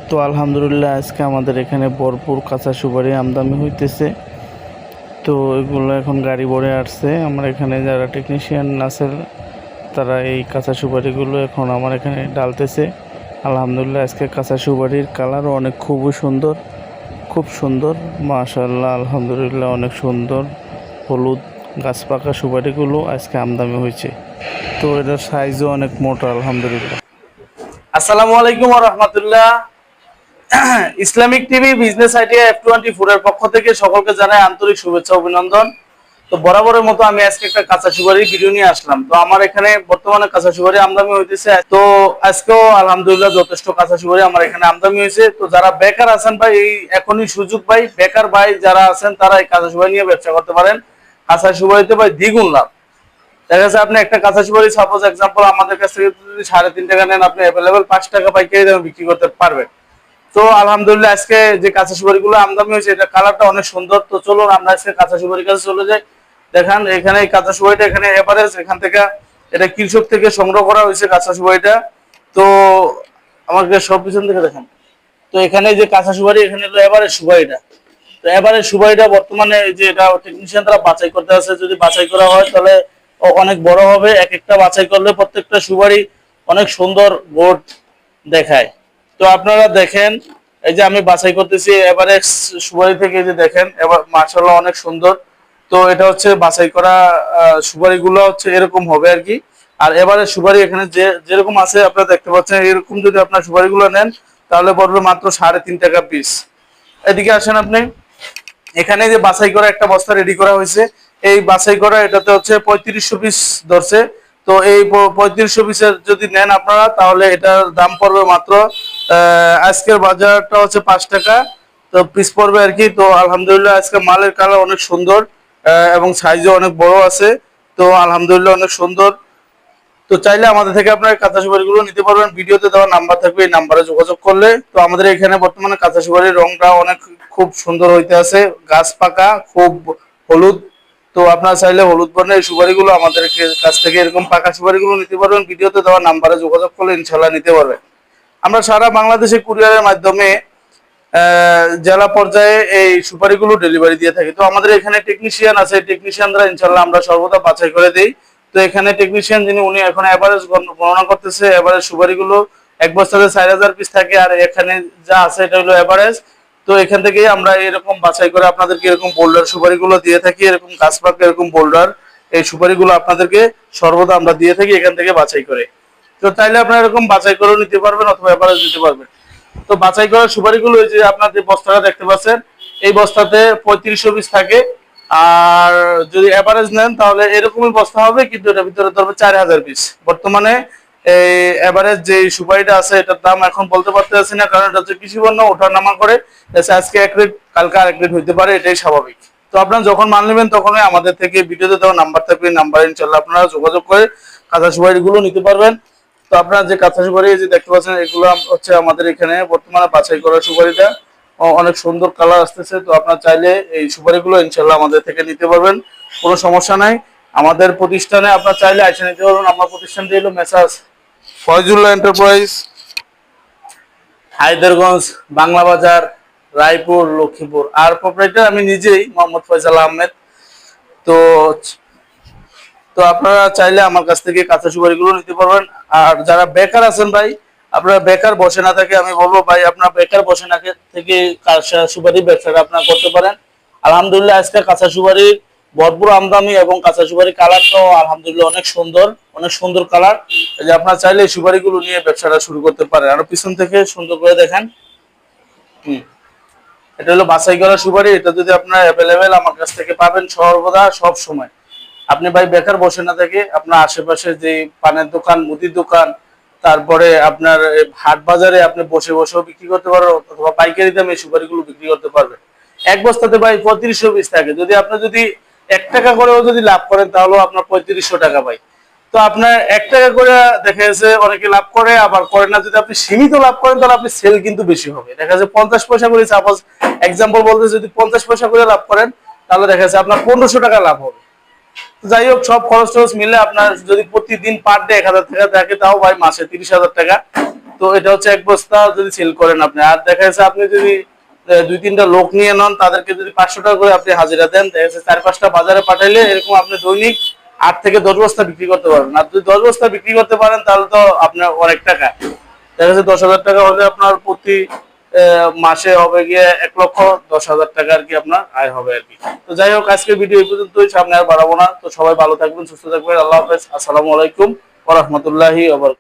তো আলহামদুলিল্লাহ আজকে আমাদের এখানে ভরপুর কাঁচা সুপারি আমদানি হইতেছে। তো এগুলো এখন গাড়ি ভরে আসছে। আমার এখানে যারা টেকনিশিয়ান আছে তারা এই কাঁচা সুপারিগুলো এখন আমার এখানে ডালতেছে। আলহামদুলিল্লাহ আজকে কাঁচা সুপারির কালারও অনেক খুবই সুন্দর, খুব সুন্দর, মাশাআল্লাহ আলহামদুলিল্লাহ অনেক সুন্দর হলুদ গাছ পাকা সুপারিগুলো আজকে আমদানি হয়েছে। তো এটার সাইজও অনেক মোটা আলহামদুলিল্লাহ। আসসালামু আলাইকুম ওয়া রাহমাতুল্লাহ। Islamic TV business idea F24 এর পক্ষ থেকে সকলকে জানাই আন্তরিক শুভেচ্ছা অভিনন্দন। তো বরাবরের মতো আমি আজকে একটা কাঁচা সুপারি ভিডিও নিয়ে আসলাম। তো আমার এখানে বর্তমানে কাঁচা সুপারি আমদানি হইতেছে। তো আজকেও আলহামদুলিল্লাহ যথেষ্ট কাঁচা সুপারি আমার এখানে আমদানি হয়েছে। তো যারা বেকার আছেন ভাই, এই এখনই সুযোগ ভাই, বেকার ভাই যারা আছেন তারা এই কাঁচা সুপারি নিয়ে ব্যবসা করতে পারেন। কাঁচা সুপারিতে ভাই দ্বিগুণ লাভ। দেখা যাচ্ছে আপনি একটা কাঁচা সুপারি সাপোজ এক্সাম্পল আমাদের কাছ থেকে যদি 3.5 টাকা নেন, আপনি অ্যাভেলেবল 5 টাকা পাইকারি দামে বিক্রি করতে পারবেন। তো আলহামদুলিল্লাহ আজকে যে কাঁচা সুপারি গুলো আমদানি হয়েছে এটা কালারটা অনেক সুন্দর। তো চলুন আমরা আজকে কাঁচা সুপারির কাছে চলে যাই। দেখেন এখানে এই কাঁচা সুপারিটা এখানে এভারেজ, এখান থেকে এটা কৃষক থেকে সংগ্রহ করা হয়েছে কাঁচা সুপারিটা। তো আমাকে সব পিছন থেকে দেখেন। তো এখানে যে কাঁচা সুপারি, এখানে হলো এভারেজ সুপারিটা। তো এভারেজ সুপারিটা বর্তমানে যে এটা টেকনিশিয়ান তারা বাছাই করতে আছে, যদি বাছাই করা হয় তাহলে অনেক বড় হবে। এক একটা বাছাই করলে প্রত্যেকটা সুপারি অনেক সুন্দর বোর্ড দেখায়। তো আপনারা দেখেন এই যে আমি বাছাই করতেছি এভারেজ সুপারি থেকে, যে দেখেন এবার মাশাআল্লাহ অনেক সুন্দর। তো এটা হচ্ছে বাছাই করা সুপারিগুলো হচ্ছে এরকম হবে আর কি। আর এবারে সুপারি এখানে যে যেরকম আছে আপনারা দেখতে পাচ্ছেন, এরকম যদি আপনার সুপারিগুলো নেন তাহলে পড়বে মাত্র 3.5 টাকা পিস। এদিকে আসেন আপনি, এখানে যে বাছাই করা একটা বস্তা রেডি করা হয়েছে, এই বাছাই করা এটাতে হচ্ছে 3500 পিস ধরছে। তো এই 3500 পিসের যদি নেন আপনারা তাহলে এটার দাম পড়বে মাত্র আজকের বাজারটা হচ্ছে 5 টাকা তো পিস পড়বে আর কি। তো আলহামদুলিল্লাহ আজকে মালের কালার অনেক সুন্দর এবং সাইজও অনেক বড় আছে। তো আলহামদুলিল্লাহ অনেক সুন্দর। তো চাইলে আমাদের থেকে আপনার কাঁচা সুপারিগুলো নিতে পারবেন। ভিডিওতে দেওয়া নাম্বার থাকবে, এই নাম্বারে যোগাযোগ করলে। তো আমাদের এখানে বর্তমানে কাঁচা সুপারির রংটা অনেক খুব সুন্দর হইতে আছে, গাছ পাকা, খুব হলুদ। তো আপনারা চাইলে হলুদ বর্ণের এই সুপারিগুলো আমাদের কাছ থেকে এরকম পাকা সুপারিগুলো নিতে পারবেন। ভিডিওতে দেওয়া নাম্বারে যোগাযোগ করলে ইনশাল্লাহ নিতে পারবেন। আমরা সারা বাংলাদেশে কুরিয়ারের মাধ্যমে জেলা পর্যায়ে এই সুপারিগুলো ডেলিভারি দিয়ে থাকি। তো আমাদের এখানে টেকনিশিয়ান আছে, টেকনিশিয়ানরা ইনশাল্লাহ আমরা সর্বদা বাছাই করে দেই। তো এখানে টেকনিশিয়ান যিনি, উনি এখন এভারেজ গণনা করতেছে। এভারেজ সুপারিগুলো এক বস্তাতে 4000 পিস থাকে, আর এখানে যা আছে এটা হলো এভারেজ। তো এখান থেকেই আমরা এরকম বাছাই করে আপনাদেরকে এরকম বোল্ডার সুপারিগুলো দিয়ে থাকি, এরকম গাছ পাকা এরকম বোল্ডার এই সুপারিগুলো আপনাদেরকে সর্বদা আমরা দিয়ে থাকি এখান থেকে বাছাই করে। তো চাইলে আপনারা এরকম বাছাই করেও নিতে পারবেন অথবা এভারেজ দিতে পারবেন। তো বাছাই করা সুপারিগুলো এই যে আপনার যে বস্তাটা দেখতে পাচ্ছেন, এই বস্তাতে 3500 পিস থাকে। আর যদি এভারেজ নেন তাহলে এরকমই বস্তা হবে, কিন্তু এটার ভিতরে ধরবে 4000 পিস। বর্তমানে এই এভারেজ যে সুপারিটা আছে এটার দাম এখন বলতে পারতেছি না, কারণ এটা হচ্ছে কৃষি পণ্য, ওঠানামা করে। আজকে এক রেট কালকে আরেক রেট হইতে পারে, এটাই স্বাভাবিক। তো আপনারা যখন মাল নেবেন তখনই আমাদের থেকে ভিডিওতে দেওয়া নাম্বার থাকবে, নাম্বার ইনশাল্লাহ আপনারা যোগাযোগ করে কাঁচা সুপারিগুলো নিতে পারবেন। তো আপনারা যে কাঁচা সুপারি যে দেখতে পাচ্ছেন, এগুলো হচ্ছে আমাদের এখানে বর্তমানে বাছাই করা সুপারিটা অনেক সুন্দর কালার আসতেছে। তো আপনারা চাইলে এই সুপারিগুলো ইনশাল্লাহ আমাদের থেকে নিতে পারবেন, কোনো সমস্যা নাই। আমাদের প্রতিষ্ঠানে আপনারা চাইলে এসে নিতে পারবেন। আমার প্রতিষ্ঠানটি হলো মেসার্স ফয়জুল্লাহ এন্টারপ্রাইজ, হায়দারগঞ্জ, বাংলা বাজার, রায়পুর, লক্ষ্মীপুর। আর প্রোপ্রাইটার আমি নিজেই, মোহাম্মদ ফয়সাল আহমেদ। তো তো আপনারা চাইলে আমার কাছ থেকে কাঁচা সুপারিগুলো নিতে পারবেন। আর যারা বেকার আছেন ভাই, আপনারা বেকার বসে না থাকে, আমি বলবো ভাই আপনারা বেকার বসে না থেকে কাঁচা সুপারি ব্যবসাটা আপনারা করতে পারেন। আলহামদুলিল্লাহ আজকে কাঁচা সুপারির ভরপুর আমদানি এবং কাঁচা সুপারি কালারটাও আলহামদুলিল্লাহ অনেক সুন্দর, অনেক সুন্দর কালার। যে আপনারা চাইলে এই সুপারিগুলো নিয়ে ব্যবসাটা শুরু করতে পারেন। আর পিছন থেকে সুন্দর করে দেখেন, এটা হলো বাছাই করা সুপারি। এটা যদি আপনারা অ্যাভেলেবেল আমার কাছ থেকে পাবেন সর্বদা, সব সময়। আপনি ভাই বেকার বসে না থেকে আপনার আশেপাশে যে পানের দোকান, মুদির দোকান, তারপরে আপনার হাট বাজারে আপনি বসে বসেও বিক্রি করতে পারবেন, অথবা পাইকারি দামে সুপারিগুলো বিক্রি করতে পারবেন। এক বস্তাতে ভাই 3500 পিস থাকে। যদি আপনি যদি 1 টাকা করেও যদি লাভ করেন তাহলেও আপনার 3500 টাকা ভাই। তো আপনার 1 টাকা করে দেখা যাচ্ছে অনেকে লাভ করে, আবার করে না। যদি আপনি সীমিত লাভ করেন তাহলে আপনি সেল কিন্তু বেশি হবে। দেখা যাচ্ছে 50 পয়সা করে, সাপোজ এক্সাম্পল বলতে, যদি 50 পয়সা করে লাভ করেন তাহলে দেখা যাচ্ছে আপনার 1500 টাকা লাভ হবে। যাই হোক, সব খরচ টরচ মিলে আপনার যদি প্রতিদিন পার ডে 1000 টাকা থাকে, তাও ভাই মাসে 30,000 টাকা। তো এটা হচ্ছে 1 বস্তা যদি সেল করেন আপনি, আর দেখা যাচ্ছে আপনি যদি 2-3টা লোক নিয়ে নেন, তাদেরকে যদি 500 টাকা করে আপনি হাজিরা দেন, দেখা যাচ্ছে 4-5টা বাজারে পাঠাইলে এরকম আপনি দৈনিক 8 থেকে 10 বস্তা বিক্রি করতে পারবেন। আর যদি 10 বস্তা বিক্রি করতে পারেন তাহলে তো আপনার অনেক টাকা, দেখা যাচ্ছে 10,000 টাকা হলে আপনার প্রতি মাসে হবে গিয়ে 1,10,000 টাকা আর কি আপনার আয় হবে আর কি। তো যাই হোক, আজকের ভিডিও এই পর্যন্তই, সামনে আর বাড়াবো না। তো সবাই ভালো থাকবেন, সুস্থ থাকবেন, আল্লাহ হাফেজ, আসসালামু আলাইকুম ওয়া রাহমাতুল্লাহি ওয়া বারাকাতুহু।